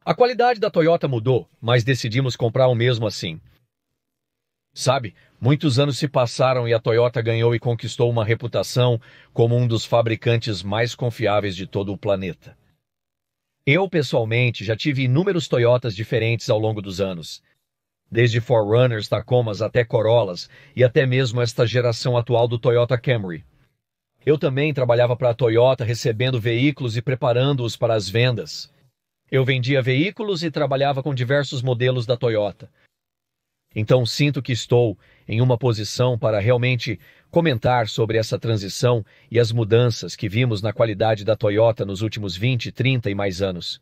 A qualidade da Toyota mudou, mas decidimos comprar o mesmo assim. Sabe, muitos anos se passaram e a Toyota ganhou e conquistou uma reputação como um dos fabricantes mais confiáveis de todo o planeta. Eu, pessoalmente, já tive inúmeros Toyotas diferentes ao longo dos anos, desde 4Runners, Tacomas até Corollas e até mesmo esta geração atual do Toyota Camry. Eu também trabalhava para a Toyota recebendo veículos e preparando-os para as vendas. Eu vendia veículos e trabalhava com diversos modelos da Toyota. Então sinto que estou em uma posição para realmente comentar sobre essa transição e as mudanças que vimos na qualidade da Toyota nos últimos 20, 30 e mais anos.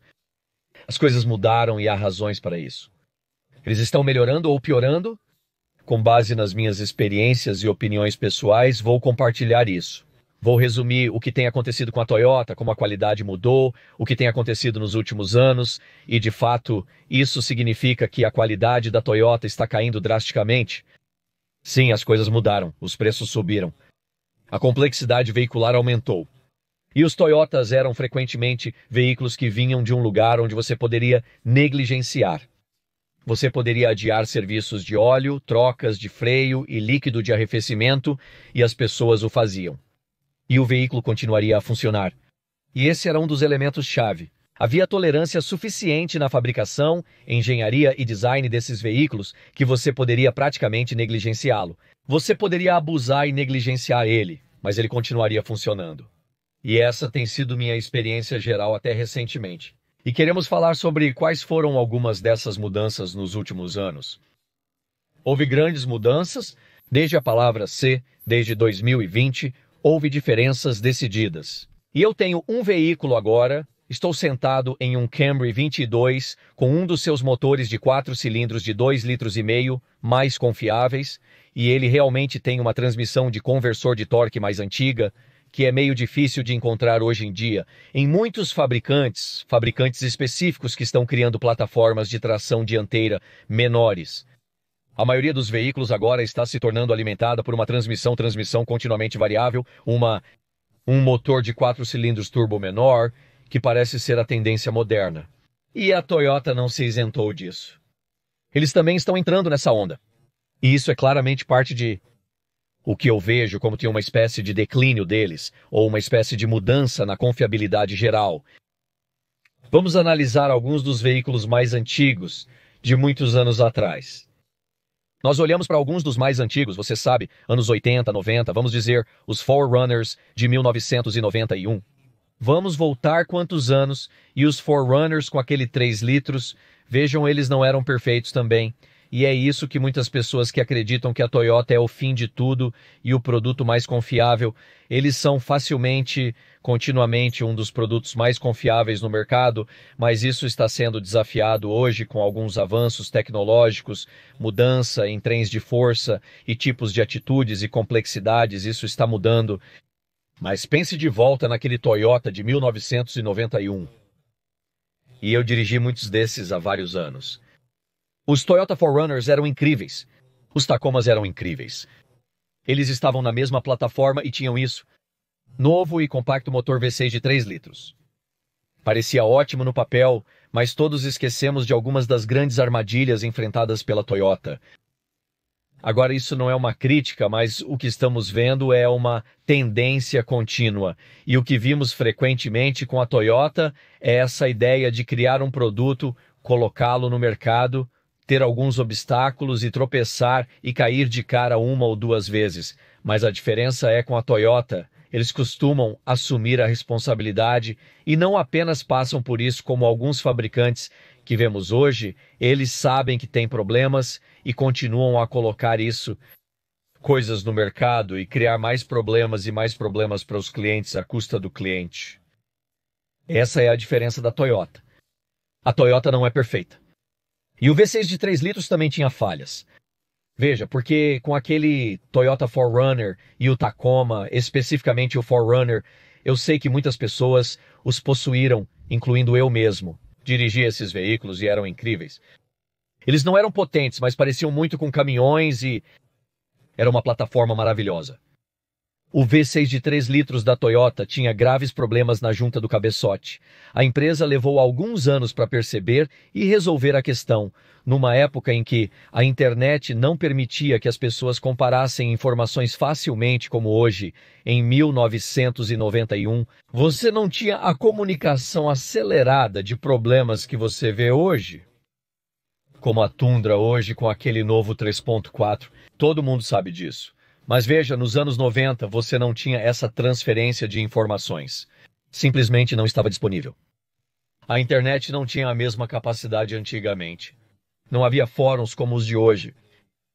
As coisas mudaram e há razões para isso. Eles estão melhorando ou piorando? Com base nas minhas experiências e opiniões pessoais, vou compartilhar isso. Vou resumir o que tem acontecido com a Toyota, como a qualidade mudou, o que tem acontecido nos últimos anos, e de fato, isso significa que a qualidade da Toyota está caindo drasticamente? Sim, as coisas mudaram, os preços subiram. A complexidade veicular aumentou. E os Toyotas eram frequentemente veículos que vinham de um lugar onde você poderia negligenciar. Você poderia adiar serviços de óleo, trocas de freio e líquido de arrefecimento, e as pessoas o faziam. E o veículo continuaria a funcionar. E esse era um dos elementos-chave. Havia tolerância suficiente na fabricação, engenharia e design desses veículos que você poderia praticamente negligenciá-lo. Você poderia abusar e negligenciar ele, mas ele continuaria funcionando. E essa tem sido minha experiência geral até recentemente. E queremos falar sobre quais foram algumas dessas mudanças nos últimos anos. Houve grandes mudanças, desde a palavra C, desde 2020, houve diferenças decididas. E eu tenho um veículo agora, estou sentado em um Camry 22 com um dos seus motores de 4 cilindros de 2,5 litros mais confiáveis, e ele realmente tem uma transmissão de conversor de torque mais antiga, que é meio difícil de encontrar hoje em dia em muitos fabricantes específicos que estão criando plataformas de tração dianteira menores. A maioria dos veículos agora está se tornando alimentada por uma transmissão continuamente variável, um motor de 4 cilindros turbo menor, que parece ser a tendência moderna. E a Toyota não se isentou disso. Eles também estão entrando nessa onda. E isso é claramente parte de o que eu vejo como tem uma espécie de declínio deles, ou uma espécie de mudança na confiabilidade geral. Vamos analisar alguns dos veículos mais antigos, de muitos anos atrás. Nós olhamos para alguns dos mais antigos, você sabe, anos 80, 90, vamos dizer, os 4Runners de 1991. Vamos voltar quantos anos, e os 4Runners com aquele 3 litros, vejam, eles não eram perfeitos também. E é isso que muitas pessoas que acreditam que a Toyota é o fim de tudo e o produto mais confiável, eles são continuamente um dos produtos mais confiáveis no mercado, mas isso está sendo desafiado hoje com alguns avanços tecnológicos, mudança em trens de força e tipos de atitudes e complexidades, isso está mudando. Mas pense de volta naquele Toyota de 1991. E eu dirigi muitos desses há vários anos. Os Toyota 4Runners eram incríveis. Os Tacomas eram incríveis. Eles estavam na mesma plataforma e tinham isso. Novo e compacto motor V6 de 3 litros. Parecia ótimo no papel, mas todos esquecemos de algumas das grandes armadilhas enfrentadas pela Toyota. Agora, isso não é uma crítica, mas o que estamos vendo é uma tendência contínua. E o que vimos frequentemente com a Toyota é essa ideia de criar um produto, colocá-lo no mercado, ter alguns obstáculos e tropeçar e cair de cara uma ou duas vezes. Mas a diferença é com a Toyota, eles costumam assumir a responsabilidade e não apenas passam por isso como alguns fabricantes que vemos hoje, eles sabem que têm problemas e continuam a colocar coisas no mercado e criar mais problemas e mais problemas para os clientes à custa do cliente. Essa é a diferença da Toyota. A Toyota não é perfeita. E o V6 de 3 litros também tinha falhas. Veja, porque com aquele Toyota 4Runner e o Tacoma, especificamente o 4Runner, eu sei que muitas pessoas os possuíram, incluindo eu mesmo. Dirigi esses veículos e eram incríveis. Eles não eram potentes, mas pareciam muito com caminhões e era uma plataforma maravilhosa. O V6 de 3 litros da Toyota tinha graves problemas na junta do cabeçote. A empresa levou alguns anos para perceber e resolver a questão, numa época em que a internet não permitia que as pessoas comparassem informações facilmente como hoje, em 1991. Você não tinha a comunicação acelerada de problemas que você vê hoje, como a Tundra hoje com aquele novo 3.4. Todo mundo sabe disso. Mas veja, nos anos 90 você não tinha essa transferência de informações. Simplesmente não estava disponível. A internet não tinha a mesma capacidade antigamente. Não havia fóruns como os de hoje.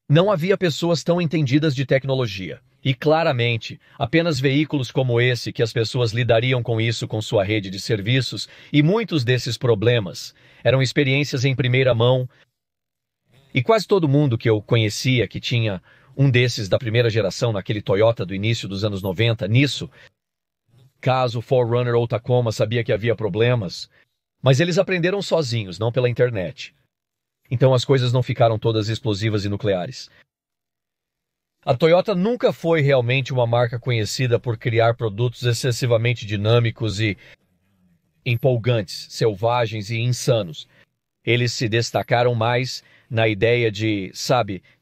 Não havia pessoas tão entendidas de tecnologia. E claramente, apenas veículos como esse que as pessoas lidariam com isso com sua rede de serviços, e muitos desses problemas eram experiências em primeira mão. E quase todo mundo que eu conhecia que tinha um desses da primeira geração, naquele Toyota do início dos anos 90, nisso, caso 4Runner ou Tacoma, sabia que havia problemas, mas eles aprenderam sozinhos, não pela internet. Então as coisas não ficaram todas explosivas e nucleares. A Toyota nunca foi realmente uma marca conhecida por criar produtos excessivamente dinâmicos e empolgantes, selvagens e insanos. Eles se destacaram mais na ideia de,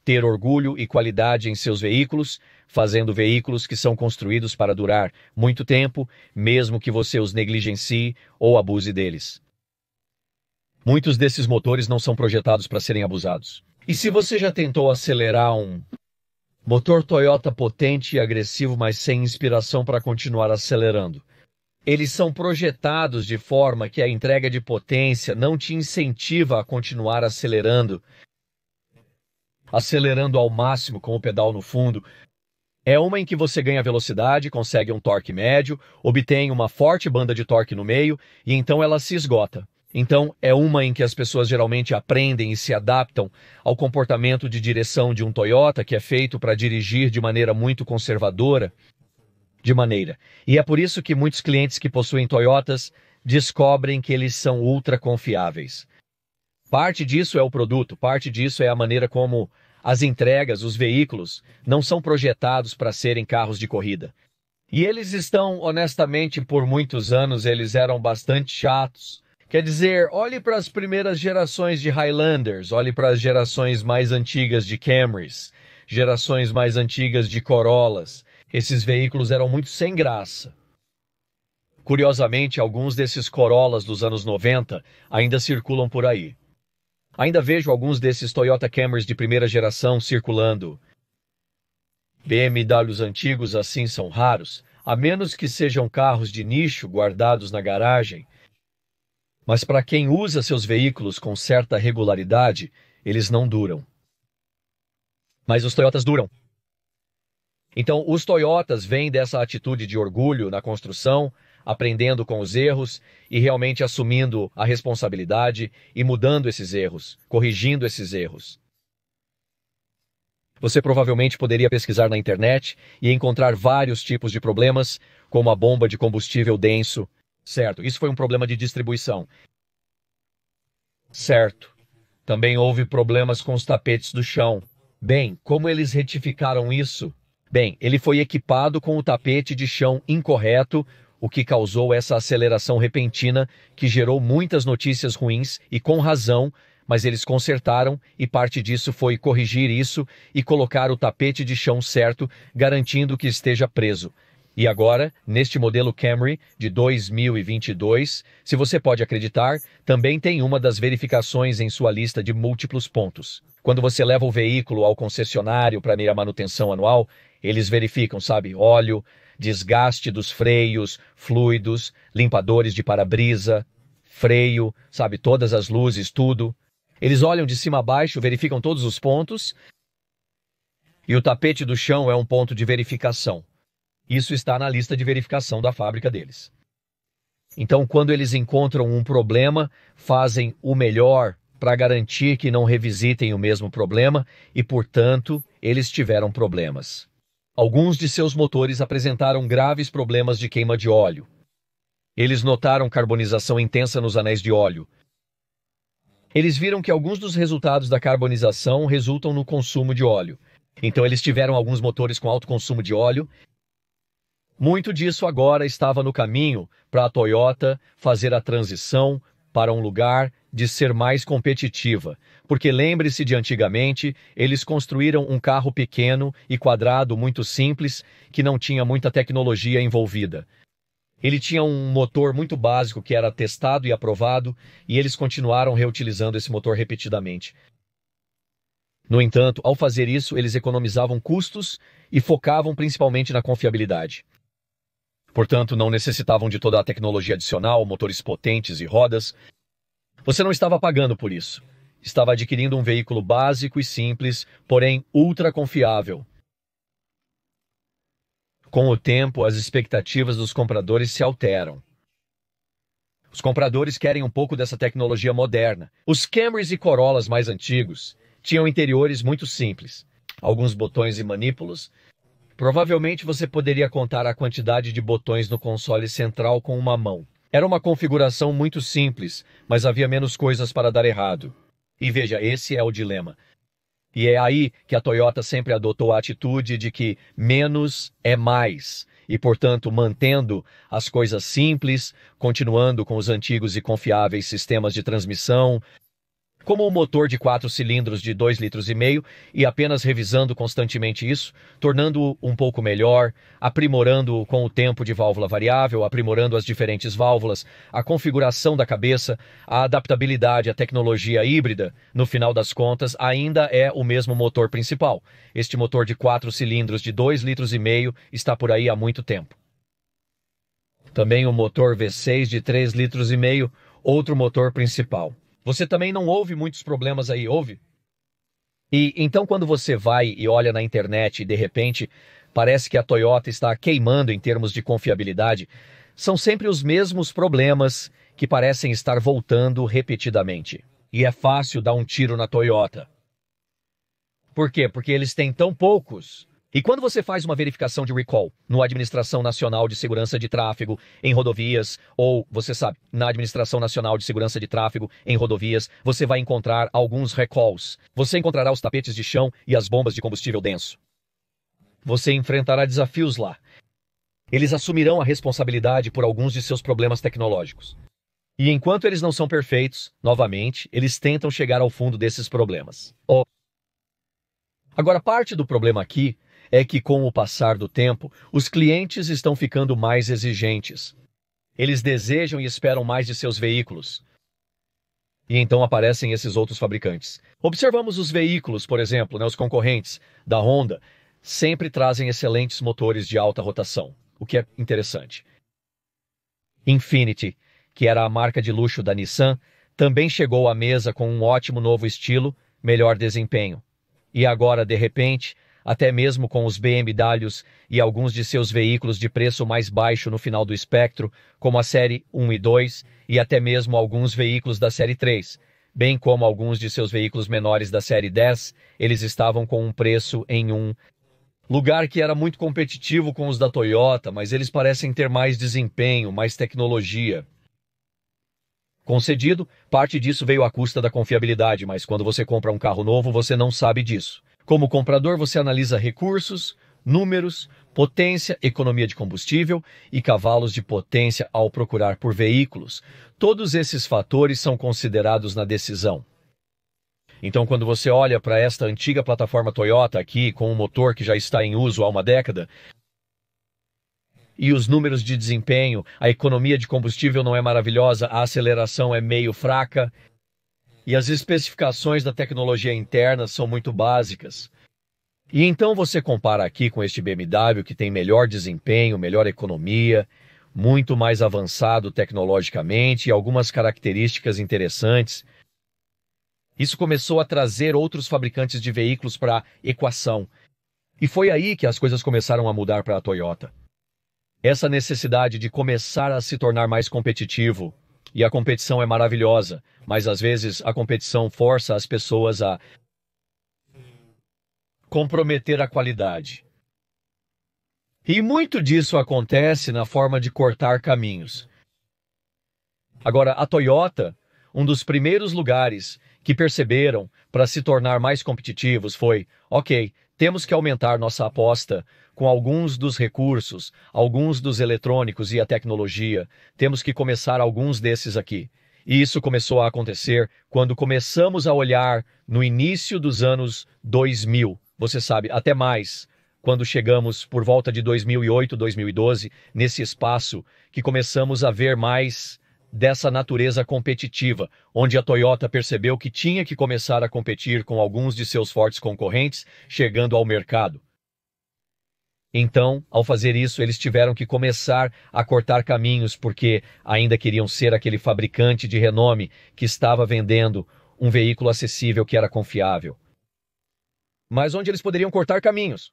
ter orgulho e qualidade em seus veículos, fazendo veículos que são construídos para durar muito tempo, mesmo que você os negligencie ou abuse deles. Muitos desses motores não são projetados para serem abusados. E se você já tentou acelerar um motor Toyota potente e agressivo, mas sem inspiração para continuar acelerando? Eles são projetados de forma que a entrega de potência não te incentiva a continuar acelerando ao máximo com o pedal no fundo. É uma em que você ganha velocidade, consegue um torque médio, obtém uma forte banda de torque no meio e então ela se esgota. Então é uma em que as pessoas geralmente aprendem e se adaptam ao comportamento de direção de um Toyota que é feito para dirigir de maneira muito conservadora. E é por isso que muitos clientes que possuem Toyotas descobrem que eles são ultra confiáveis. Parte disso é o produto, parte disso é a maneira como as entregas, os veículos, não são projetados para serem carros de corrida. E eles estão, honestamente, por muitos anos, eles eram bastante chatos. Quer dizer, olhe para as primeiras gerações de Highlanders, olhe para as gerações mais antigas de Camrys, gerações mais antigas de Corollas. Esses veículos eram muito sem graça. Curiosamente, alguns desses Corollas dos anos 90 ainda circulam por aí. Ainda vejo alguns desses Toyota Camrys de primeira geração circulando. BMWs antigos assim são raros, a menos que sejam carros de nicho guardados na garagem. Mas para quem usa seus veículos com certa regularidade, eles não duram. Mas os Toyotas duram. Então, os Toyotas vêm dessa atitude de orgulho na construção, aprendendo com os erros e realmente assumindo a responsabilidade e mudando esses erros, corrigindo esses erros. Você provavelmente poderia pesquisar na internet e encontrar vários tipos de problemas, como a bomba de combustível denso. Certo, isso foi um problema de distribuição. Certo. Também houve problemas com os tapetes do chão. Bem, como eles retificaram isso? Bem, ele foi equipado com o tapete de chão incorreto, o que causou essa aceleração repentina que gerou muitas notícias ruins e com razão, mas eles consertaram e parte disso foi corrigir isso e colocar o tapete de chão certo, garantindo que esteja preso. E agora, neste modelo Camry de 2022, se você pode acreditar, também tem uma das verificações em sua lista de múltiplos pontos. Quando você leva o veículo ao concessionário para a manutenção anual, eles verificam, óleo, desgaste dos freios, fluidos, limpadores de para-brisa, freio, todas as luzes, tudo. Eles olham de cima a baixo, verificam todos os pontos. E o tapete do chão é um ponto de verificação. Isso está na lista de verificação da fábrica deles. Então, quando eles encontram um problema, fazem o melhor para garantir que não revisitem o mesmo problema e, portanto, eles tiveram problemas. Alguns de seus motores apresentaram graves problemas de queima de óleo. Eles notaram carbonização intensa nos anéis de óleo. Eles viram que alguns dos resultados da carbonização resultam no consumo de óleo. Então, eles tiveram alguns motores com alto consumo de óleo. Muito disso agora estava no caminho para a Toyota fazer a transição para um lugar de ser mais competitiva, porque lembre-se de antigamente, eles construíram um carro pequeno e quadrado muito simples, que não tinha muita tecnologia envolvida. Ele tinha um motor muito básico que era testado e aprovado, e eles continuaram reutilizando esse motor repetidamente. No entanto, ao fazer isso, eles economizavam custos e focavam principalmente na confiabilidade. Portanto, não necessitavam de toda a tecnologia adicional, motores potentes e rodas. Você não estava pagando por isso. Estava adquirindo um veículo básico e simples, porém ultra confiável. Com o tempo, as expectativas dos compradores se alteram. Os compradores querem um pouco dessa tecnologia moderna. Os Camrys e Corollas mais antigos tinham interiores muito simples, alguns botões e manípulos. Provavelmente você poderia contar a quantidade de botões no console central com uma mão. Era uma configuração muito simples, mas havia menos coisas para dar errado. E veja, esse é o dilema. E é aí que a Toyota sempre adotou a atitude de que menos é mais. E, portanto, mantendo as coisas simples, continuando com os antigos e confiáveis sistemas de transmissão, como um motor de 4 cilindros de 2,5 litros e apenas revisando constantemente isso, tornando-o um pouco melhor, aprimorando-o com o tempo de válvula variável, aprimorando as diferentes válvulas, a configuração da cabeça, a adaptabilidade, a tecnologia híbrida, no final das contas, ainda é o mesmo motor principal. Este motor de 4 cilindros de 2,5 litros está por aí há muito tempo. Também o motor V6 de 3,5 litros, outro motor principal. Você também não ouve muitos problemas aí, ouve? E então quando você vai e olha na internet e de repente parece que a Toyota está queimando em termos de confiabilidade, são sempre os mesmos problemas que parecem estar voltando repetidamente. E é fácil dar um tiro na Toyota. Por quê? Porque eles têm tão poucos. E quando você faz uma verificação de recall no Administração Nacional de Segurança de Tráfego em rodovias, ou, você sabe, na Administração Nacional de Segurança de Tráfego em rodovias, você vai encontrar alguns recalls. Você encontrará os tapetes de chão e as bombas de combustível denso. Você enfrentará desafios lá. Eles assumirão a responsabilidade por alguns de seus problemas tecnológicos. E enquanto eles não são perfeitos, novamente, eles tentam chegar ao fundo desses problemas. Agora, parte do problema aqui é que, com o passar do tempo, os clientes estão ficando mais exigentes. Eles desejam e esperam mais de seus veículos. E então aparecem esses outros fabricantes. Observamos os veículos, por exemplo, os concorrentes da Honda, sempre trazem excelentes motores de alta rotação, o que é interessante. Infiniti, que era a marca de luxo da Nissan, também chegou à mesa com um ótimo novo estilo, melhor desempenho. E agora, de repente, até mesmo com os BMWs e alguns de seus veículos de preço mais baixo no final do espectro, como a série 1 e 2, e até mesmo alguns veículos da série 3, bem como alguns de seus veículos menores da série 10, eles estavam com um preço em um lugar que era muito competitivo com os da Toyota, mas eles parecem ter mais desempenho, mais tecnologia. Concedido, parte disso veio à custa da confiabilidade, mas quando você compra um carro novo, você não sabe disso. Como comprador, você analisa recursos, números, potência, economia de combustível e cavalos de potência ao procurar por veículos. Todos esses fatores são considerados na decisão. Então, quando você olha para esta antiga plataforma Toyota aqui, com um motor que já está em uso há uma década, e os números de desempenho, a economia de combustível não é maravilhosa, a aceleração é meio fraca, e as especificações da tecnologia interna são muito básicas. E então você compara aqui com este BMW que tem melhor desempenho, melhor economia, muito mais avançado tecnologicamente e algumas características interessantes. Isso começou a trazer outros fabricantes de veículos para a equação. E foi aí que as coisas começaram a mudar para a Toyota. Essa necessidade de começar a se tornar mais competitivo. E a competição é maravilhosa, mas às vezes a competição força as pessoas a comprometer a qualidade. E muito disso acontece na forma de cortar caminhos. Agora, a Toyota, um dos primeiros lugares que perceberam para se tornar mais competitivos foi: ok, temos que aumentar nossa aposta com alguns dos recursos, alguns dos eletrônicos e a tecnologia. Temos que começar alguns desses aqui. E isso começou a acontecer quando começamos a olhar no início dos anos 2000. Você sabe, até mais, quando chegamos por volta de 2008, 2012, nesse espaço que começamos a ver mais dessa natureza competitiva, onde a Toyota percebeu que tinha que começar a competir com alguns de seus fortes concorrentes, chegando ao mercado. Então, ao fazer isso, eles tiveram que começar a cortar caminhos, porque ainda queriam ser aquele fabricante de renome que estava vendendo um veículo acessível que era confiável. Mas onde eles poderiam cortar caminhos?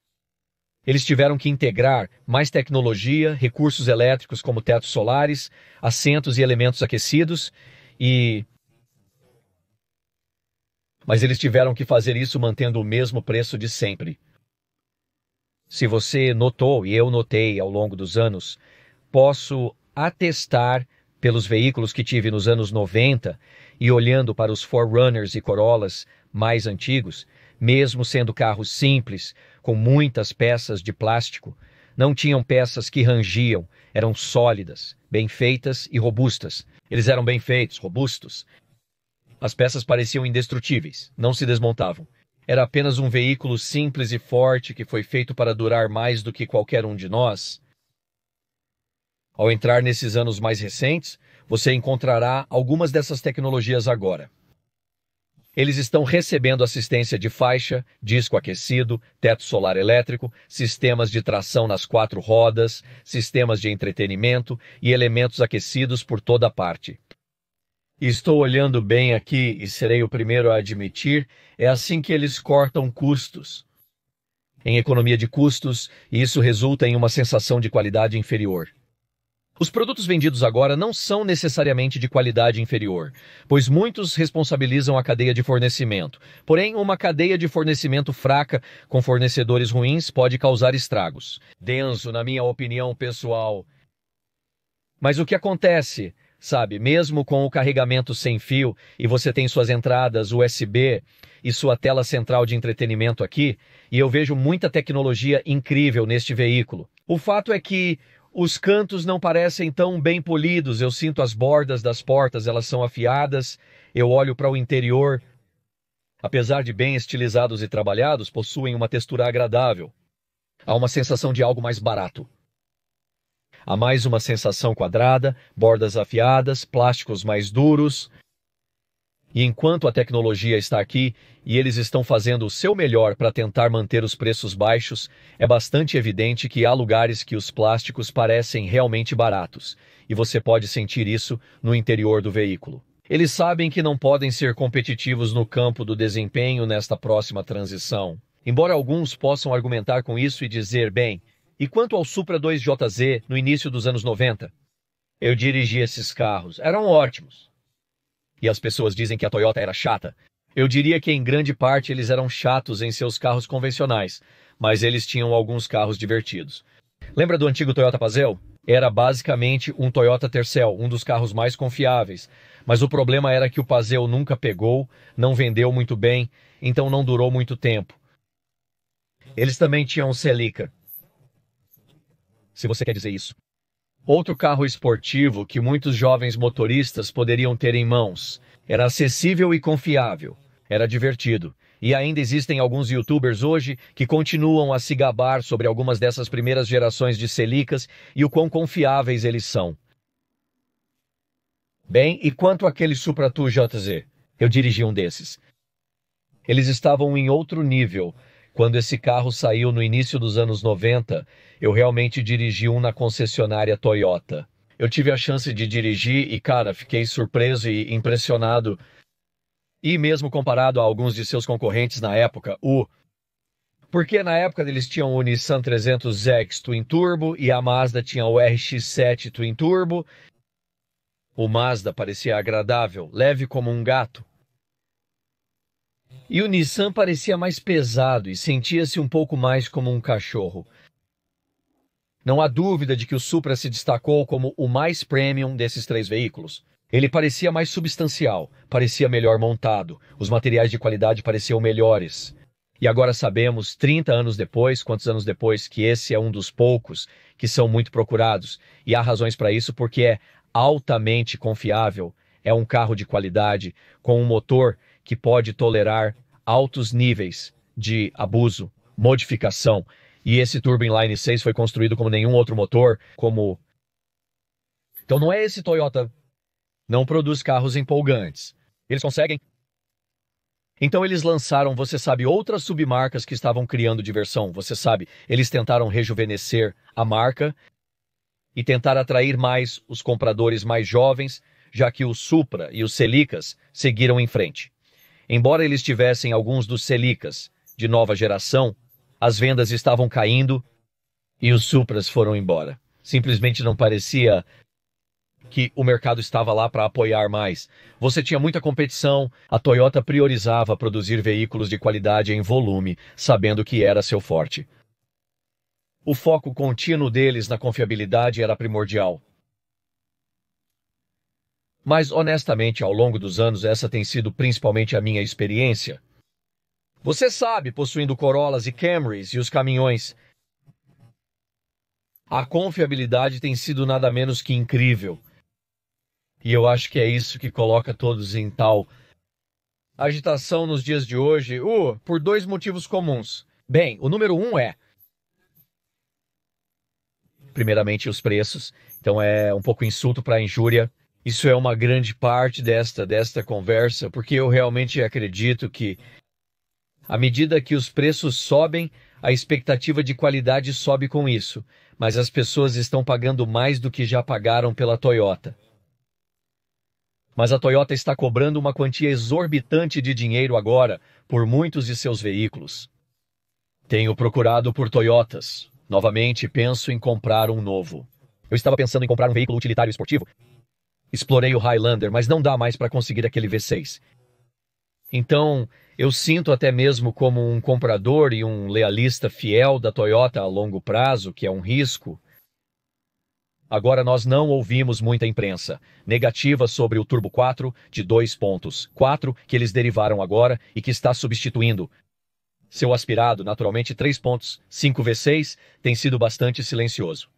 Eles tiveram que integrar mais tecnologia, recursos elétricos como tetos solares, assentos e elementos aquecidos, mas eles tiveram que fazer isso mantendo o mesmo preço de sempre. Se você notou, e eu notei ao longo dos anos, posso atestar pelos veículos que tive nos anos 90 e olhando para os 4Runners e Corollas mais antigos, mesmo sendo carros simples, com muitas peças de plástico, não tinham peças que rangiam, eram sólidas, bem feitas e robustas. Eles eram bem feitos, robustos. As peças pareciam indestrutíveis, não se desmontavam. Era apenas um veículo simples e forte que foi feito para durar mais do que qualquer um de nós. Ao entrar nesses anos mais recentes, você encontrará algumas dessas tecnologias agora. Eles estão recebendo assistência de faixa, disco aquecido, teto solar elétrico, sistemas de tração nas 4 rodas, sistemas de entretenimento e elementos aquecidos por toda parte. Estou olhando bem aqui e serei o primeiro a admitir, é assim que eles cortam custos. Em economia de custos, isso resulta em uma sensação de qualidade inferior. Os produtos vendidos agora não são necessariamente de qualidade inferior, pois muitos responsabilizam a cadeia de fornecimento. Porém, uma cadeia de fornecimento fraca com fornecedores ruins pode causar estragos. Denso, na minha opinião pessoal. Mas o que acontece, sabe, mesmo com o carregamento sem fio e você tem suas entradas USB e sua tela central de entretenimento aqui, e eu vejo muita tecnologia incrível neste veículo. O fato é que os cantos não parecem tão bem polidos, eu sinto as bordas das portas, elas são afiadas, eu olho para o interior. Apesar de bem estilizados e trabalhados, possuem uma textura agradável. Há uma sensação de algo mais barato. Há mais uma sensação quadrada, bordas afiadas, plásticos mais duros. E enquanto a tecnologia está aqui e eles estão fazendo o seu melhor para tentar manter os preços baixos, é bastante evidente que há lugares que os plásticos parecem realmente baratos, e você pode sentir isso no interior do veículo. Eles sabem que não podem ser competitivos no campo do desempenho nesta próxima transição. Embora alguns possam argumentar com isso e dizer, bem, e quanto ao Supra 2JZ no início dos anos 90? Eu dirigi esses carros, eram ótimos. E as pessoas dizem que a Toyota era chata. Eu diria que em grande parte eles eram chatos em seus carros convencionais, mas eles tinham alguns carros divertidos. Lembra do antigo Toyota Paseo? Era basicamente um Toyota Tercel, um dos carros mais confiáveis. Mas o problema era que o Paseo nunca pegou, não vendeu muito bem, então não durou muito tempo. Eles também tinham um Celica, se você quer dizer isso. Outro carro esportivo que muitos jovens motoristas poderiam ter em mãos. Era acessível e confiável. Era divertido. E ainda existem alguns youtubers hoje que continuam a se gabar sobre algumas dessas primeiras gerações de Celicas e o quão confiáveis eles são. Bem, e quanto àquele Supra 2JZ? Eu dirigi um desses. Eles estavam em outro nível. Quando esse carro saiu no início dos anos 90, eu realmente dirigi um na concessionária Toyota. Eu tive a chance de dirigir e, cara, fiquei surpreso e impressionado. E mesmo comparado a alguns de seus concorrentes na época, porque na época eles tinham o Nissan 300X Twin Turbo e a Mazda tinha o RX-7 Twin Turbo. O Mazda parecia agradável, leve como um gato. E o Nissan parecia mais pesado e sentia-se um pouco mais como um cachorro. Não há dúvida de que o Supra se destacou como o mais premium desses três veículos. Ele parecia mais substancial, parecia melhor montado, os materiais de qualidade pareciam melhores. E agora sabemos, 30 anos depois, quantos anos depois, que esse é um dos poucos que são muito procurados. E há razões para isso, porque é altamente confiável, é um carro de qualidade, com um motor que pode tolerar altos níveis de abuso, modificação. E esse Turbo Inline 6 foi construído como nenhum outro motor, como... Então não é esse Toyota não produz carros empolgantes. Eles conseguem. Então eles lançaram, você sabe, outras submarcas que estavam criando diversão. Você sabe, eles tentaram rejuvenescer a marca e tentar atrair mais os compradores mais jovens, já que o Supra e os Celicas seguiram em frente. Embora eles tivessem alguns dos Celicas de nova geração, as vendas estavam caindo e os Supras foram embora. Simplesmente não parecia que o mercado estava lá para apoiar mais. Você tinha muita competição, a Toyota priorizava produzir veículos de qualidade em volume, sabendo que era seu forte. O foco contínuo deles na confiabilidade era primordial. Mas, honestamente, ao longo dos anos, essa tem sido principalmente a minha experiência. Você sabe, possuindo Corollas e Camrys e os caminhões, a confiabilidade tem sido nada menos que incrível. E eu acho que é isso que coloca todos em tal agitação nos dias de hoje, por dois motivos comuns. Bem, o número um é, primeiramente, os preços. Então é um pouco insulto para injúria. Isso é uma grande parte desta conversa, porque eu realmente acredito que, à medida que os preços sobem, a expectativa de qualidade sobe com isso. Mas as pessoas estão pagando mais do que já pagaram pela Toyota. Mas a Toyota está cobrando uma quantia exorbitante de dinheiro agora por muitos de seus veículos. Tenho procurado por Toyotas. Novamente, penso em comprar um novo. Eu estava pensando em comprar um veículo utilitário esportivo. Explorei o Highlander, mas não dá mais para conseguir aquele V6. Então, eu sinto até mesmo como um comprador e um lealista fiel da Toyota a longo prazo, que é um risco. Agora nós não ouvimos muita imprensa negativa sobre o Turbo 4 de 2.4 que eles derivaram agora e que está substituindo. Seu aspirado, naturalmente 3.5 V6, tem sido bastante silencioso.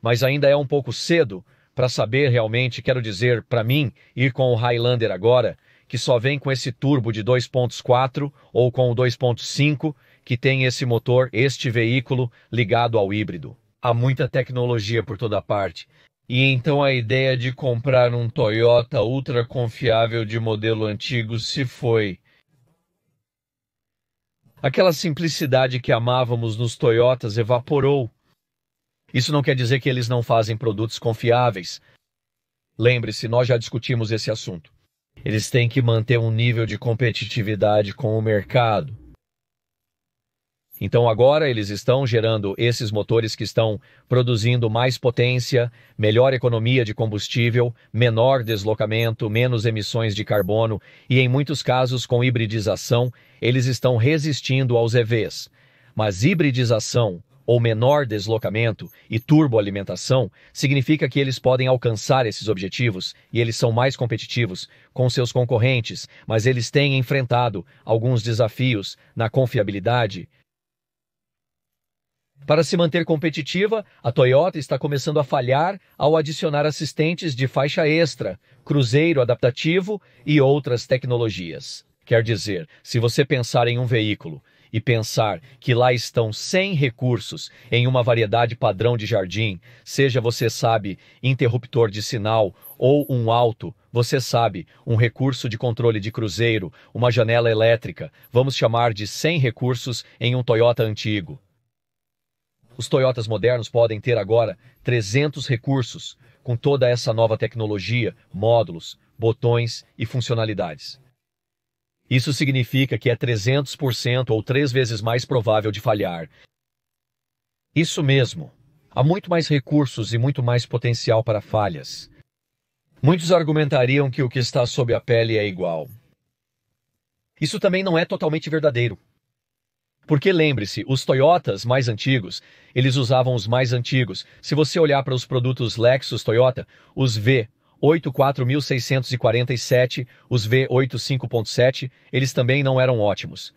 Mas ainda é um pouco cedo para saber realmente, quero dizer, para mim, ir com o Highlander agora, que só vem com esse turbo de 2.4 ou com o 2.5, que tem esse motor, este veículo ligado ao híbrido. Há muita tecnologia por toda parte. E então a ideia de comprar um Toyota ultra confiável de modelo antigo se foi. Aquela simplicidade que amávamos nos Toyotas evaporou. Isso não quer dizer que eles não fazem produtos confiáveis. Lembre-se, nós já discutimos esse assunto. Eles têm que manter um nível de competitividade com o mercado. Então agora eles estão gerando esses motores que estão produzindo mais potência, melhor economia de combustível, menor deslocamento, menos emissões de carbono e, em muitos casos, com hibridização, eles estão resistindo aos EVs. Mas hibridização ou menor deslocamento e turboalimentação significa que eles podem alcançar esses objetivos e eles são mais competitivos com seus concorrentes, mas eles têm enfrentado alguns desafios na confiabilidade. Para se manter competitiva, a Toyota está começando a falhar ao adicionar assistentes de faixa extra, cruzeiro adaptativo e outras tecnologias. Quer dizer, se você pensar em um veículo e pensar que lá estão 100 recursos em uma variedade padrão de jardim, seja você sabe, interruptor de sinal ou um auto, você sabe, um recurso de controle de cruzeiro, uma janela elétrica, vamos chamar de 100 recursos em um Toyota antigo. Os Toyotas modernos podem ter agora 300 recursos, com toda essa nova tecnologia, módulos, botões e funcionalidades. Isso significa que é 300% ou 3 vezes mais provável de falhar. Isso mesmo. Há muito mais recursos e muito mais potencial para falhas. Muitos argumentariam que o que está sob a pele é igual. Isso também não é totalmente verdadeiro. Porque lembre-se, os Toyotas mais antigos, eles usavam os mais antigos. Se você olhar para os produtos Lexus Toyota, os V8 4647, os V8 5.7, eles também não eram ótimos.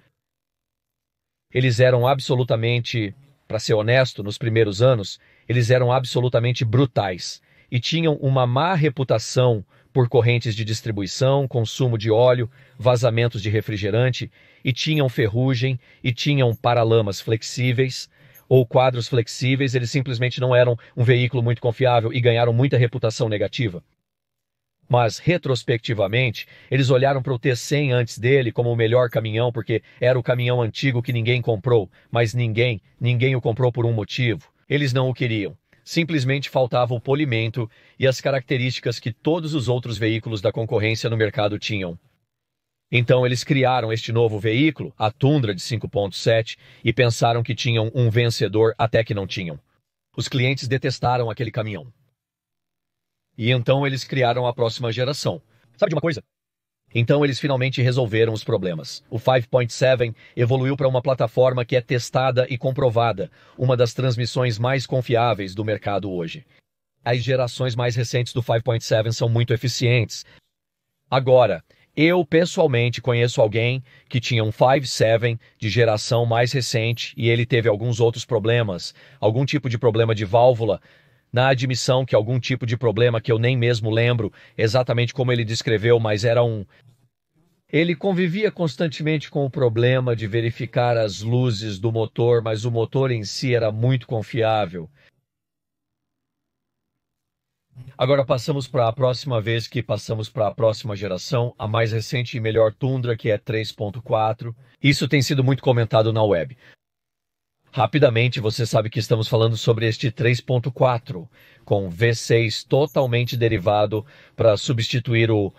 Eles eram absolutamente, para ser honesto, nos primeiros anos, eles eram absolutamente brutais e tinham uma má reputação por correntes de distribuição, consumo de óleo, vazamentos de refrigerante, e tinham ferrugem, e tinham paralamas flexíveis ou quadros flexíveis. Eles simplesmente não eram um veículo muito confiável e ganharam muita reputação negativa. Mas, retrospectivamente, eles olharam para o T100 antes dele como o melhor caminhão, porque era o caminhão antigo que ninguém comprou, mas ninguém o comprou por um motivo. Eles não o queriam. Simplesmente faltava o polimento e as características que todos os outros veículos da concorrência no mercado tinham. Então eles criaram este novo veículo, a Tundra de 5.7, e pensaram que tinham um vencedor até que não tinham. Os clientes detestaram aquele caminhão. E então eles criaram a próxima geração. Sabe de uma coisa? Então eles finalmente resolveram os problemas. O 5.7 evoluiu para uma plataforma que é testada e comprovada, uma das transmissões mais confiáveis do mercado hoje. As gerações mais recentes do 5.7 são muito eficientes. Agora, eu pessoalmente conheço alguém que tinha um 5.7 de geração mais recente e ele teve alguns outros problemas, algum tipo de problema de válvula, na admissão que algum tipo de problema que eu nem mesmo lembro exatamente como ele descreveu, mas era um... Ele convivia constantemente com o problema de verificar as luzes do motor, mas o motor em si era muito confiável. Agora passamos para a próxima vez que passamos para a próxima geração, a mais recente e melhor Tundra, que é 3.4. Isso tem sido muito comentado na web. Rapidamente, você sabe que estamos falando sobre este 3.4, com V6 totalmente derivado para substituir o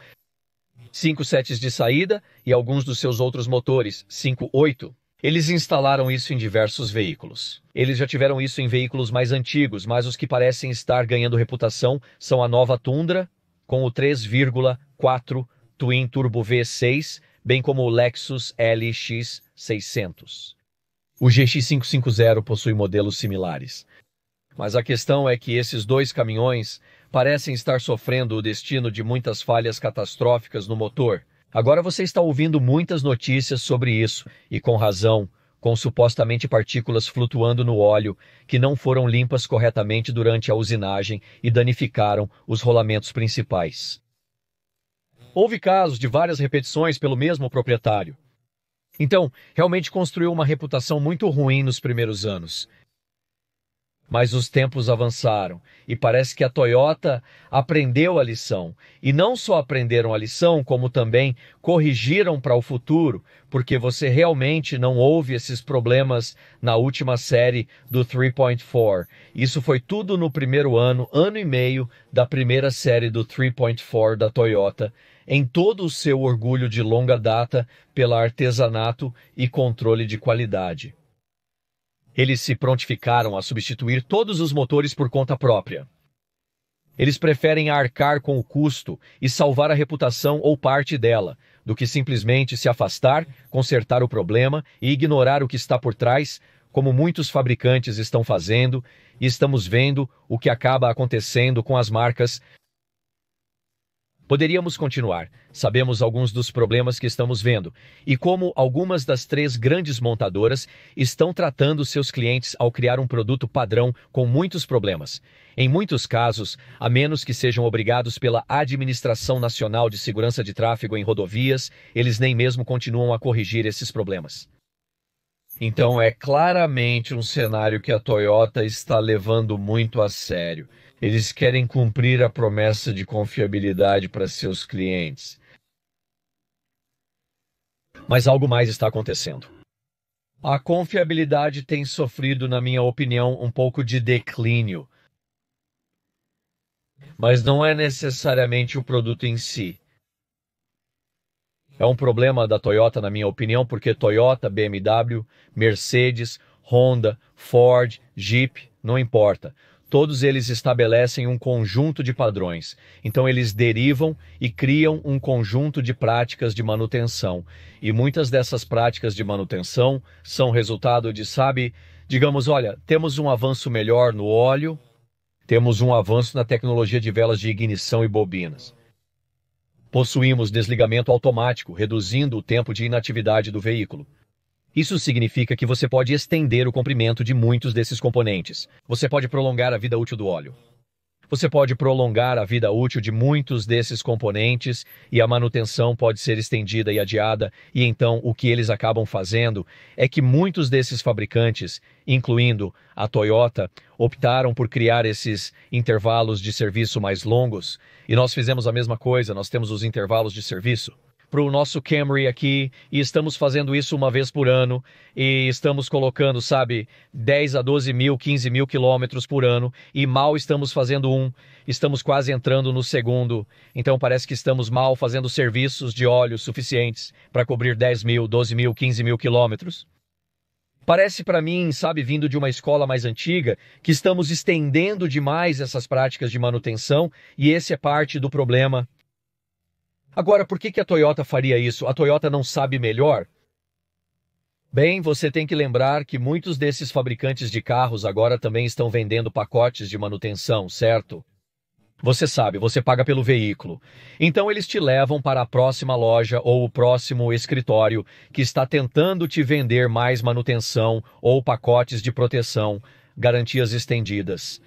5 sets de saída e alguns dos seus outros motores, 5.8. Eles instalaram isso em diversos veículos. Eles já tiveram isso em veículos mais antigos, mas os que parecem estar ganhando reputação são a nova Tundra, com o 3.4 Twin Turbo V6, bem como o Lexus LX 600. O GX550 possui modelos similares. Mas a questão é que esses dois caminhões parecem estar sofrendo o destino de muitas falhas catastróficas no motor. Agora você está ouvindo muitas notícias sobre isso, e com razão, com supostamente partículas flutuando no óleo que não foram limpas corretamente durante a usinagem e danificaram os rolamentos principais. Houve casos de várias repetições pelo mesmo proprietário. Então, realmente construiu uma reputação muito ruim nos primeiros anos. Mas os tempos avançaram e parece que a Toyota aprendeu a lição. E não só aprenderam a lição, como também corrigiram para o futuro, porque você realmente não houve esses problemas na última série do 3.4. Isso foi tudo no primeiro ano e meio da primeira série do 3.4 da Toyota, em todo o seu orgulho de longa data pela artesanato e controle de qualidade. Eles se prontificaram a substituir todos os motores por conta própria. Eles preferem arcar com o custo e salvar a reputação ou parte dela, do que simplesmente se afastar, consertar o problema e ignorar o que está por trás, como muitos fabricantes estão fazendo, e estamos vendo o que acaba acontecendo com as marcas. Poderíamos continuar. Sabemos alguns dos problemas que estamos vendo e como algumas das 3 grandes montadoras estão tratando seus clientes ao criar um produto padrão com muitos problemas. Em muitos casos, a menos que sejam obrigados pela Administração Nacional de Segurança de Tráfego em Rodovias, eles nem mesmo continuam a corrigir esses problemas. Então é claramente um cenário que a Toyota está levando muito a sério. Eles querem cumprir a promessa de confiabilidade para seus clientes. Mas algo mais está acontecendo. A confiabilidade tem sofrido, na minha opinião, um pouco de declínio. Mas não é necessariamente o produto em si. É um problema da Toyota, na minha opinião, porque Toyota, BMW, Mercedes, Honda, Ford, Jeep, não importa. todos eles estabelecem um conjunto de padrões. Então eles derivam e criam um conjunto de práticas de manutenção. E muitas dessas práticas de manutenção são resultado de, digamos, olha, temos um avanço melhor no óleo, temos um avanço na tecnologia de velas de ignição e bobinas. Possuímos desligamento automático, reduzindo o tempo de inatividade do veículo. Isso significa que você pode estender o comprimento de muitos desses componentes. Você pode prolongar a vida útil do óleo. Você pode prolongar a vida útil de muitos desses componentes e a manutenção pode ser estendida e adiada. E então o que eles acabam fazendo é que muitos desses fabricantes, incluindo a Toyota, optaram por criar esses intervalos de serviço mais longos. E nós fizemos a mesma coisa, nós temos os intervalos de serviço para o nosso Camry aqui, e estamos fazendo isso uma vez por ano, e estamos colocando, 10 a 12 mil, 15 mil quilômetros por ano, e mal estamos fazendo estamos quase entrando no segundo, então parece que estamos mal fazendo serviços de óleo suficientes para cobrir 10 mil, 12 mil, 15 mil quilômetros. Parece para mim, vindo de uma escola mais antiga, que estamos estendendo demais essas práticas de manutenção, e esse é parte do problema. Agora, por que a Toyota faria isso? A Toyota não sabe melhor? Bem, você tem que lembrar que muitos desses fabricantes de carros agora também estão vendendo pacotes de manutenção, certo? Você sabe, você paga pelo veículo. Então eles te levam para a próxima loja ou o próximo escritório que está tentando te vender mais manutenção ou pacotes de proteção, garantias estendidas.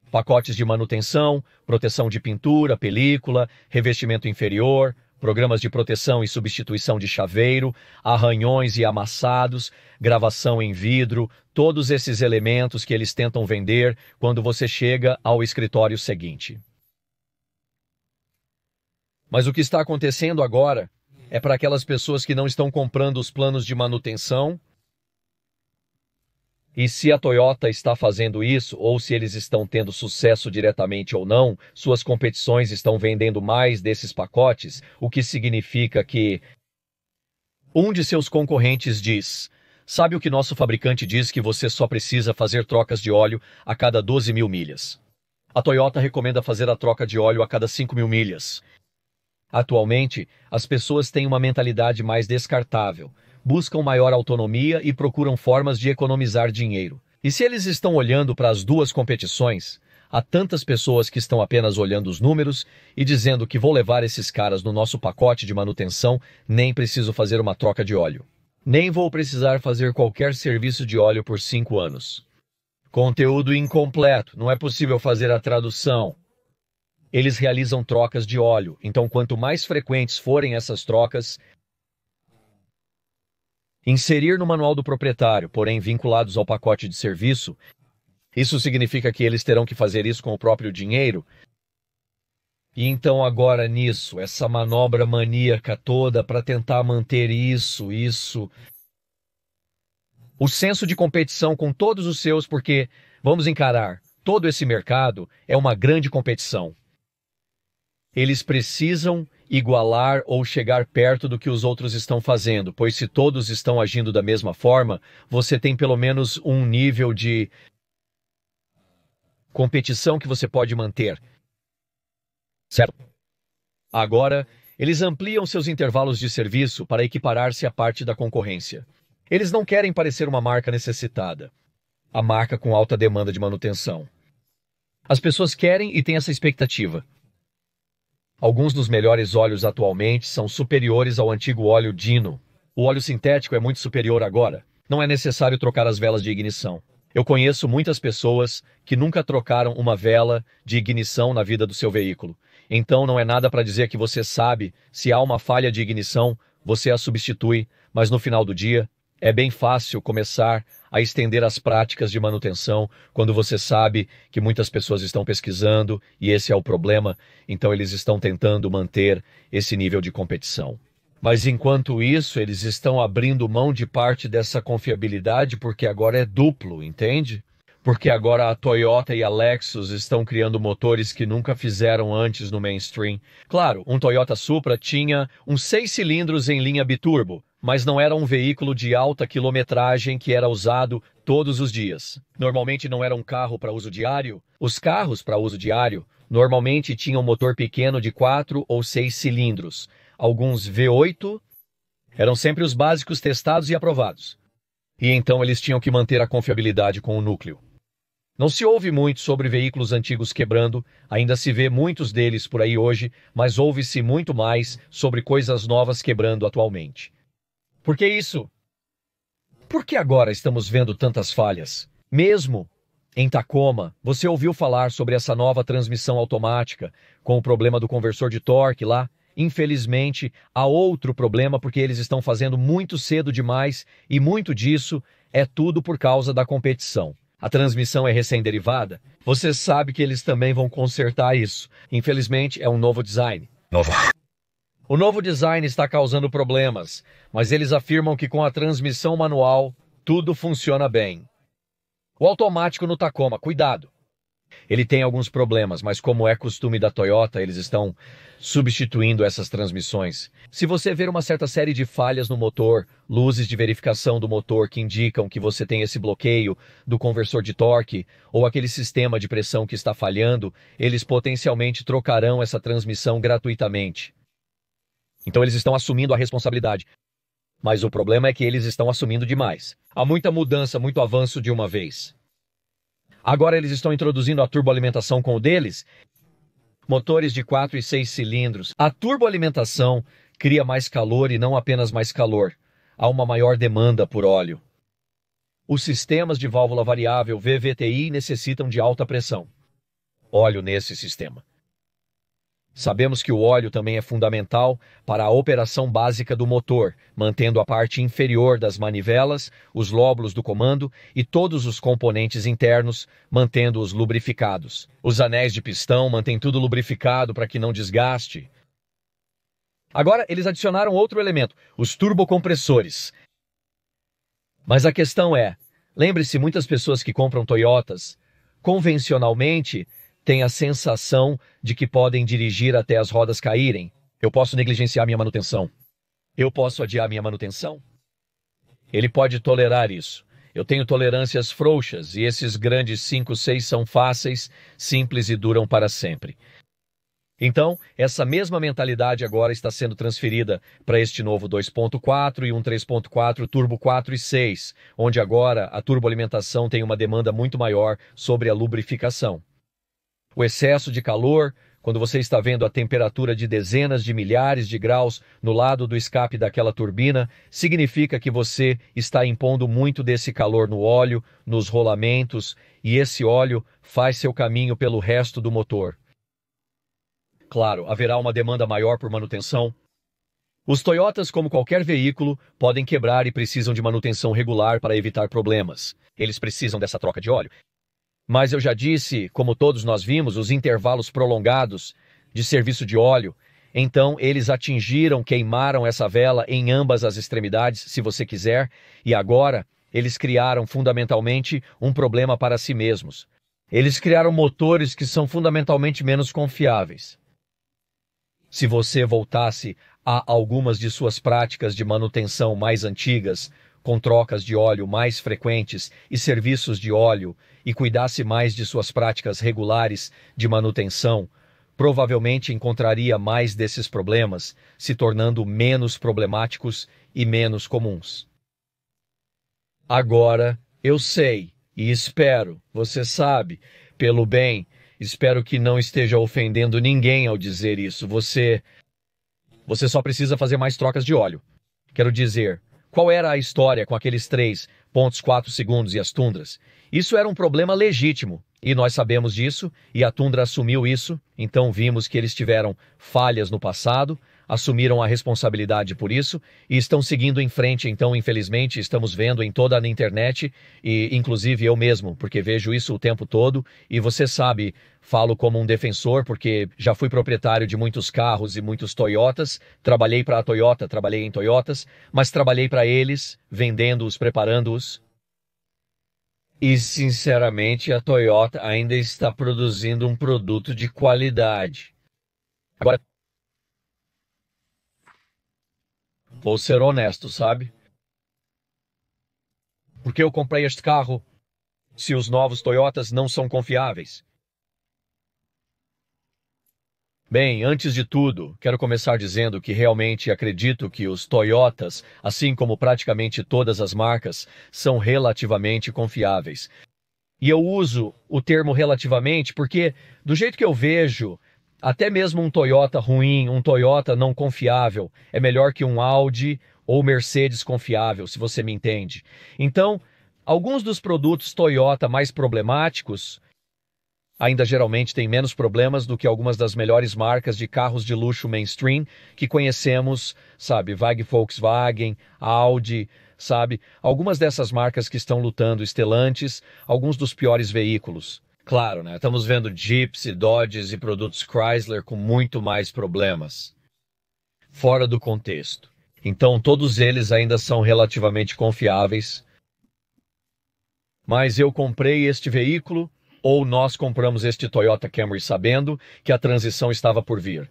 Pacotes de manutenção, proteção de pintura, película, revestimento inferior, programas de proteção e substituição de chaveiro, arranhões e amassados, gravação em vidro, todos esses elementos que eles tentam vender quando você chega ao escritório seguinte. Mas o que está acontecendo agora é para aquelas pessoas que não estão comprando os planos de manutenção. E se a Toyota está fazendo isso, ou se eles estão tendo sucesso diretamente ou não, suas competições estão vendendo mais desses pacotes, o que significa que um de seus concorrentes diz: sabe o que nosso fabricante diz que você só precisa fazer trocas de óleo a cada 12 mil milhas? A Toyota recomenda fazer a troca de óleo a cada 5 mil milhas. Atualmente, as pessoas têm uma mentalidade mais descartável. Buscam maior autonomia e procuram formas de economizar dinheiro. E se eles estão olhando para as duas competições, há tantas pessoas que estão apenas olhando os números e dizendo que vou levar esses caras no nosso pacote de manutenção, nem preciso fazer uma troca de óleo. Nem vou precisar fazer qualquer serviço de óleo por 5 anos. Conteúdo incompleto, não é possível fazer a tradução. Eles realizam trocas de óleo, então quanto mais frequentes forem essas trocas, inserir no manual do proprietário, porém vinculados ao pacote de serviço, isso significa que eles terão que fazer isso com o próprio dinheiro. E então agora nisso, essa manobra maníaca toda para tentar manter isso. O senso de competição com todos os seus, porque, vamos encarar, todo esse mercado é uma grande competição. Eles precisam igualar ou chegar perto do que os outros estão fazendo, pois se todos estão agindo da mesma forma, você tem pelo menos um nível de competição que você pode manter. Certo? Agora, eles ampliam seus intervalos de serviço para equiparar-se à parte da concorrência. Eles não querem parecer uma marca necessitada, a marca com alta demanda de manutenção. As pessoas querem e têm essa expectativa. Alguns dos melhores óleos atualmente são superiores ao antigo óleo Dino. O óleo sintético é muito superior agora. Não é necessário trocar as velas de ignição. Eu conheço muitas pessoas que nunca trocaram uma vela de ignição na vida do seu veículo. Então não é nada para dizer que você sabe se há uma falha de ignição, você a substitui, mas no final do dia é bem fácil começar a estender as práticas de manutenção quando você sabe que muitas pessoas estão pesquisando e esse é o problema, então eles estão tentando manter esse nível de competição. Mas enquanto isso, eles estão abrindo mão de parte dessa confiabilidade porque agora é duplo, entende? Porque agora a Toyota e a Lexus estão criando motores que nunca fizeram antes no mainstream. Claro, um Toyota Supra tinha uns 6 cilindros em linha biturbo, mas não era um veículo de alta quilometragem que era usado todos os dias. Normalmente não era um carro para uso diário. Os carros para uso diário normalmente tinham motor pequeno de 4 ou 6 cilindros. Alguns V8 eram sempre os básicos testados e aprovados. E então eles tinham que manter a confiabilidade com o núcleo. Não se ouve muito sobre veículos antigos quebrando, ainda se vê muitos deles por aí hoje, mas ouve-se muito mais sobre coisas novas quebrando atualmente. Por que isso? Por que agora estamos vendo tantas falhas? Mesmo em Tacoma, você ouviu falar sobre essa nova transmissão automática com o problema do conversor de torque lá? Infelizmente, há outro problema porque eles estão fazendo muito cedo demais e muito disso é tudo por causa da competição. A transmissão é recém-derivada. Você sabe que eles também vão consertar isso. Infelizmente, é um novo design. O novo design está causando problemas, mas eles afirmam que com a transmissão manual, tudo funciona bem. O automático no Tacoma, cuidado. Ele tem alguns problemas, mas como é costume da Toyota, eles estão substituindo essas transmissões. Se você ver uma certa série de falhas no motor, luzes de verificação do motor que indicam que você tem esse bloqueio do conversor de torque ou aquele sistema de pressão que está falhando, eles potencialmente trocarão essa transmissão gratuitamente. Então eles estão assumindo a responsabilidade. Mas o problema é que eles estão assumindo demais. Há muita mudança, muito avanço de uma vez. Agora eles estão introduzindo a turboalimentação com o deles. Motores de 4 e 6 cilindros. A turboalimentação cria mais calor e não apenas mais calor. Há uma maior demanda por óleo. Os sistemas de válvula variável VVTi necessitam de alta pressão. Óleo nesse sistema. Sabemos que o óleo também é fundamental para a operação básica do motor, mantendo a parte inferior das manivelas, os lóbulos do comando e todos os componentes internos, mantendo-os lubrificados. Os anéis de pistão mantêm tudo lubrificado para que não desgaste. Agora, eles adicionaram outro elemento, os turbocompressores. Mas a questão é, lembre-se, muitas pessoas que compram Toyotas, convencionalmente, têm a sensação de que podem dirigir até as rodas caírem. Eu posso negligenciar minha manutenção. Eu posso adiar minha manutenção. Ele pode tolerar isso. Eu tenho tolerâncias frouxas e esses grandes 5, 6 são fáceis, simples e duram para sempre. Então, essa mesma mentalidade agora está sendo transferida para este novo 2.4 e um 3.4 Turbo 4 e 6, onde agora a turboalimentação tem uma demanda muito maior sobre a lubrificação. O excesso de calor, quando você está vendo a temperatura de dezenas de milhares de graus no lado do escape daquela turbina, significa que você está impondo muito desse calor no óleo, nos rolamentos, e esse óleo faz seu caminho pelo resto do motor. Claro, haverá uma demanda maior por manutenção. Os Toyotas, como qualquer veículo, podem quebrar e precisam de manutenção regular para evitar problemas. Eles precisam dessa troca de óleo. Mas eu já disse, como todos nós vimos, os intervalos prolongados de serviço de óleo. Então, eles queimaram essa vela em ambas as extremidades, se você quiser, e agora eles criaram fundamentalmente um problema para si mesmos. Eles criaram motores que são fundamentalmente menos confiáveis. Se você voltasse a algumas de suas práticas de manutenção mais antigas, com trocas de óleo mais frequentes e serviços de óleo, e cuidasse mais de suas práticas regulares de manutenção, provavelmente encontraria mais desses problemas, se tornando menos problemáticos e menos comuns. Agora, eu sei e espero, você sabe, pelo bem, espero que não esteja ofendendo ninguém ao dizer isso. Você só precisa fazer mais trocas de óleo. Quero dizer, qual era a história com aqueles 3,4 segundos e as tundras? Isso era um problema legítimo, e nós sabemos disso, e a Tundra assumiu isso, então vimos que eles tiveram falhas no passado, assumiram a responsabilidade por isso, e estão seguindo em frente, então infelizmente estamos vendo em toda a internet, e inclusive eu mesmo, porque vejo isso o tempo todo, e você sabe, falo como um defensor, porque já fui proprietário de muitos carros e muitos Toyotas, trabalhei para a Toyota, trabalhei em Toyotas, mas trabalhei para eles, vendendo-os, preparando-os. E, sinceramente, a Toyota ainda está produzindo um produto de qualidade. Agora, vou ser honesto, sabe? Por que eu comprei este carro se os novos Toyotas não são confiáveis? Bem, antes de tudo, quero começar dizendo que realmente acredito que os Toyotas, assim como praticamente todas as marcas, são relativamente confiáveis. E eu uso o termo relativamente porque, do jeito que eu vejo, até mesmo um Toyota ruim, um Toyota não confiável, é melhor que um Audi ou Mercedes confiável, se você me entende. Então, alguns dos produtos Toyota mais problemáticos ainda geralmente têm menos problemas do que algumas das melhores marcas de carros de luxo mainstream que conhecemos, sabe, Volkswagen, Audi, sabe? Algumas dessas marcas que estão lutando Stellantis, alguns dos piores veículos. Claro, né? Estamos vendo Jeeps e Dodges e produtos Chrysler com muito mais problemas. Fora do contexto. Então, todos eles ainda são relativamente confiáveis. Mas eu comprei este veículo, ou nós compramos este Toyota Camry sabendo que a transição estava por vir.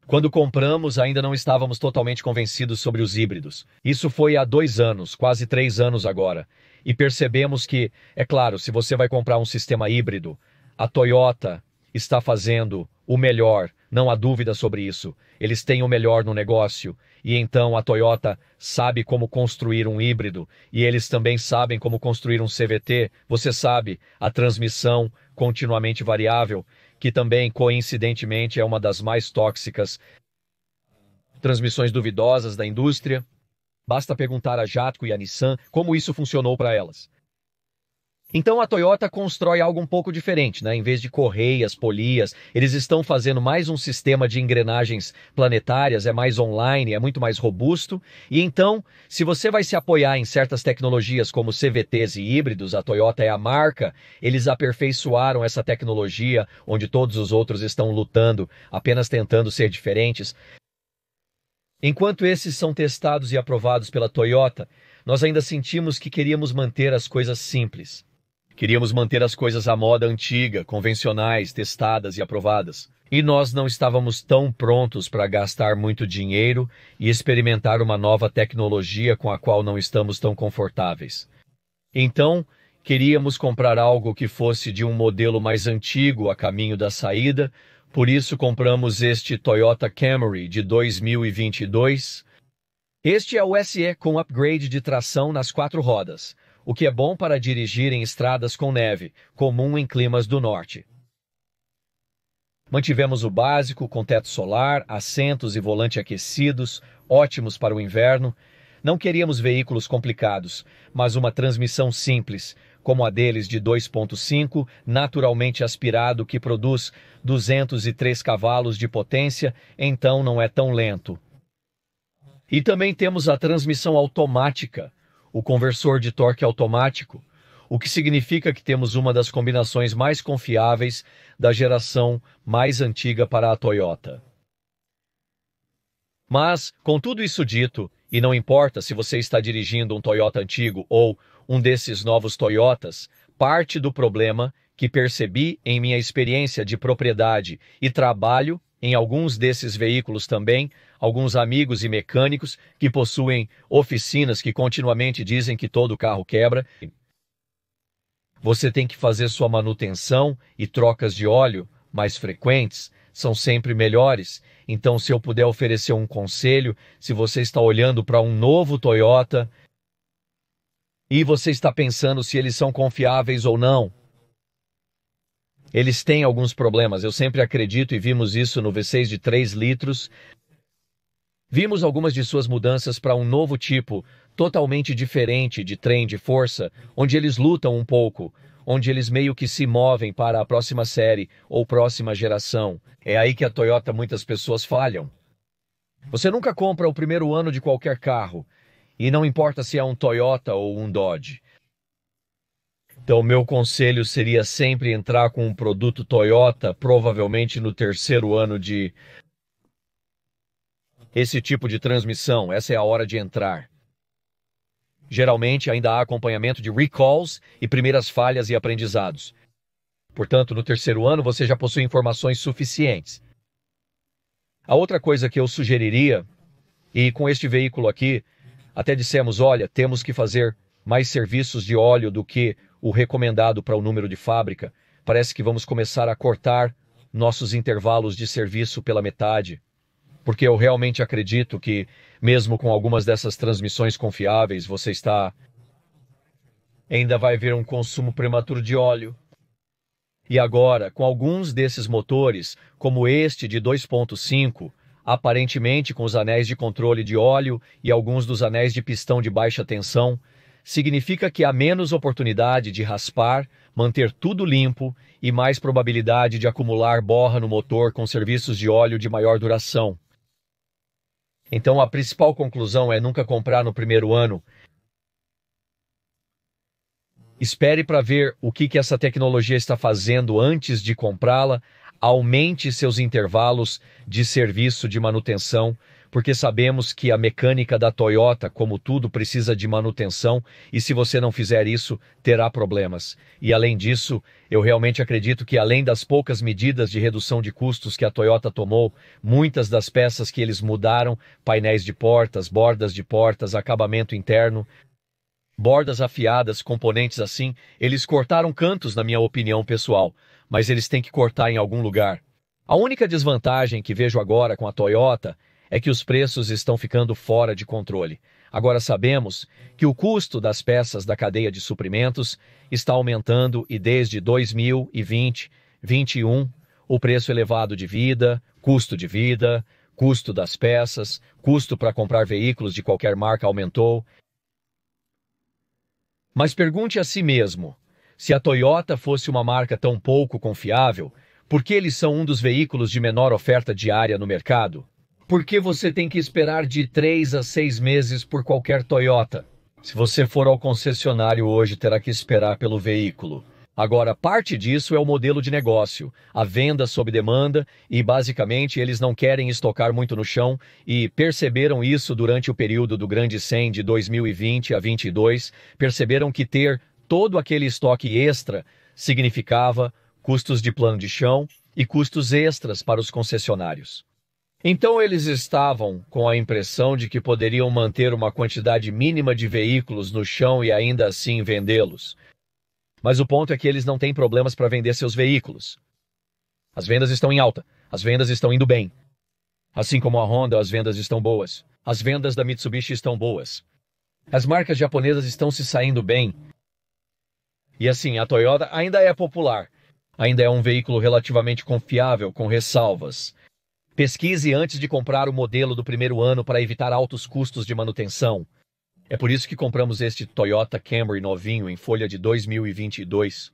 Quando compramos, ainda não estávamos totalmente convencidos sobre os híbridos. Isso foi há 2 anos, quase 3 anos agora. E percebemos que, é claro, se você vai comprar um sistema híbrido, a Toyota está fazendo o melhor, não há dúvida sobre isso. Eles têm o melhor no negócio. E então a Toyota sabe como construir um híbrido. E eles também sabem como construir um CVT. Você sabe, a transmissão continuamente variável, que também, coincidentemente, é uma das mais tóxicas transmissões duvidosas da indústria. Basta perguntar a Jatco e a Nissan como isso funcionou para elas. Então a Toyota constrói algo um pouco diferente, né? Em vez de correias, polias, eles estão fazendo mais um sistema de engrenagens planetárias, é mais online, é muito mais robusto. E então, se você vai se apoiar em certas tecnologias como CVTs e híbridos, a Toyota é a marca, eles aperfeiçoaram essa tecnologia, onde todos os outros estão lutando, apenas tentando ser diferentes. Enquanto esses são testados e aprovados pela Toyota, nós ainda sentimos que queríamos manter as coisas simples. Queríamos manter as coisas à moda antiga, convencionais, testadas e aprovadas. E nós não estávamos tão prontos para gastar muito dinheiro e experimentar uma nova tecnologia com a qual não estamos tão confortáveis. Então, queríamos comprar algo que fosse de um modelo mais antigo a caminho da saída, por isso compramos este Toyota Camry de 2022. Este é o SE com upgrade de tração nas 4 rodas, o que é bom para dirigir em estradas com neve, comum em climas do norte. Mantivemos o básico com teto solar, assentos e volante aquecidos, ótimos para o inverno. Não queríamos veículos complicados, mas uma transmissão simples, como a deles de 2.5, naturalmente aspirado, que produz 203 cavalos de potência, então não é tão lento. E também temos a transmissão automática, o conversor de torque automático, o que significa que temos uma das combinações mais confiáveis da geração mais antiga para a Toyota. Mas, com tudo isso dito, e não importa se você está dirigindo um Toyota antigo ou um desses novos Toyotas, parte do problema que percebi em minha experiência de propriedade e trabalho em alguns desses veículos também, alguns amigos e mecânicos que possuem oficinas que continuamente dizem que todo carro quebra. Você tem que fazer sua manutenção e trocas de óleo mais frequentes, são sempre melhores. Então, se eu puder oferecer um conselho, se você está olhando para um novo Toyota e você está pensando se eles são confiáveis ou não, eles têm alguns problemas. Eu sempre acredito, e vimos isso no V6 de 3 litros. Vimos algumas de suas mudanças para um novo tipo, totalmente diferente de trem de força, onde eles lutam um pouco, onde eles meio que se movem para a próxima série ou próxima geração. É aí que a Toyota muitas pessoas falham. Você nunca compra o primeiro ano de qualquer carro, e não importa se é um Toyota ou um Dodge. Então, meu conselho seria sempre entrar com um produto Toyota, provavelmente no 3º ano de esse tipo de transmissão. Essa é a hora de entrar. Geralmente, ainda há acompanhamento de recalls e primeiras falhas e aprendizados. Portanto, no 3º ano, você já possui informações suficientes. A outra coisa que eu sugeriria, e com este veículo aqui, até dissemos, olha, temos que fazer mais serviços de óleo do que o recomendado para o número de fábrica, parece que vamos começar a cortar nossos intervalos de serviço pela metade. Porque eu realmente acredito que, mesmo com algumas dessas transmissões confiáveis, ainda vai haver um consumo prematuro de óleo. E agora, com alguns desses motores, como este de 2.5, aparentemente com os anéis de controle de óleo e alguns dos anéis de pistão de baixa tensão, significa que há menos oportunidade de raspar, manter tudo limpo e mais probabilidade de acumular borra no motor com serviços de óleo de maior duração. Então, a principal conclusão é nunca comprar no primeiro ano. Espere para ver o que essa tecnologia está fazendo antes de comprá-la. Aumente seus intervalos de serviço de manutenção, porque sabemos que a mecânica da Toyota, como tudo, precisa de manutenção, e se você não fizer isso, terá problemas. E além disso, eu realmente acredito que além das poucas medidas de redução de custos que a Toyota tomou, muitas das peças que eles mudaram, painéis de portas, bordas de portas, acabamento interno, bordas afiadas, componentes assim, eles cortaram cantos, na minha opinião pessoal, mas eles têm que cortar em algum lugar. A única desvantagem que vejo agora com a Toyota é que os preços estão ficando fora de controle. Agora sabemos que o custo das peças da cadeia de suprimentos está aumentando e desde 2020, 2021, o preço elevado de vida, custo das peças, custo para comprar veículos de qualquer marca aumentou. Mas pergunte a si mesmo, se a Toyota fosse uma marca tão pouco confiável, por que eles são um dos veículos de menor oferta diária no mercado? Por que você tem que esperar de 3 a 6 meses por qualquer Toyota? Se você for ao concessionário hoje, terá que esperar pelo veículo. Agora, parte disso é o modelo de negócio, a venda sob demanda, e basicamente eles não querem estocar muito no chão e perceberam isso durante o período do Grande 100 de 2020 a 2022, perceberam que ter todo aquele estoque extra significava custos de plano de chão e custos extras para os concessionários. Então eles estavam com a impressão de que poderiam manter uma quantidade mínima de veículos no chão e ainda assim vendê-los. Mas o ponto é que eles não têm problemas para vender seus veículos. As vendas estão em alta, as vendas estão indo bem. Assim como a Honda, as vendas estão boas. As vendas da Mitsubishi estão boas. As marcas japonesas estão se saindo bem. E assim, a Toyota ainda é popular. Ainda é um veículo relativamente confiável, com ressalvas. Pesquise antes de comprar o modelo do primeiro ano para evitar altos custos de manutenção. É por isso que compramos este Toyota Camry novinho em folha de 2022.